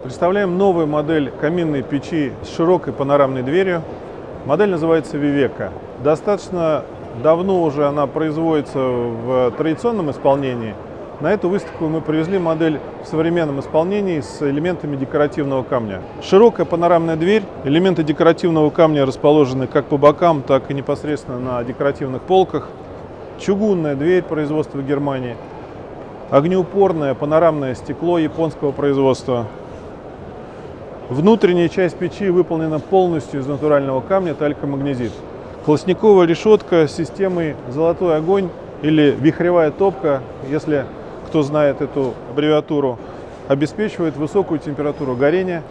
Представляем новую модель каминной печи с широкой панорамной дверью. Модель называется Viveka. Достаточно давно уже она производится в традиционном исполнении. На эту выставку мы привезли модель в современном исполнении с элементами декоративного камня. Широкая панорамная дверь, элементы декоративного камня расположены как по бокам, так и непосредственно на декоративных полках. Чугунная дверь производства Германии. Огнеупорное панорамное стекло японского производства. Внутренняя часть печи выполнена полностью из натурального камня талькомагнезит. Колосниковая решетка с системой «Золотой огонь» или «Вихревая топка», если кто знает эту аббревиатуру, обеспечивает высокую температуру горения.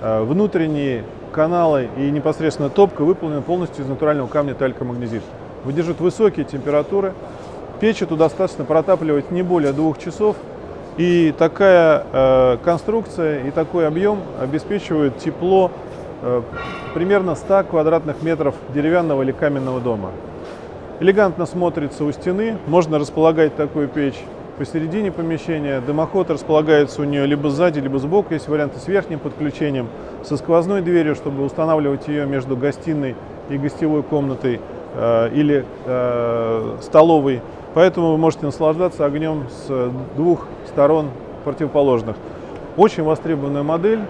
Внутренние каналы и непосредственно топка выполнены полностью из натурального камня талькомагнезит. Выдерживает высокие температуры. Печь эту достаточно протапливать не более 2 часов. И такая конструкция и такой объем обеспечивают тепло примерно 100 квадратных метров деревянного или каменного дома. Элегантно смотрится у стены. Можно располагать такую печь посередине помещения. Дымоход располагается у нее либо сзади, либо сбоку. Есть варианты с верхним подключением, со сквозной дверью, чтобы устанавливать ее между гостиной и гостевой комнатой или столовой. Поэтому вы можете наслаждаться огнем с 2 сторон противоположных. Очень востребованная модель.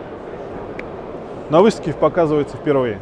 На выставке показывается впервые.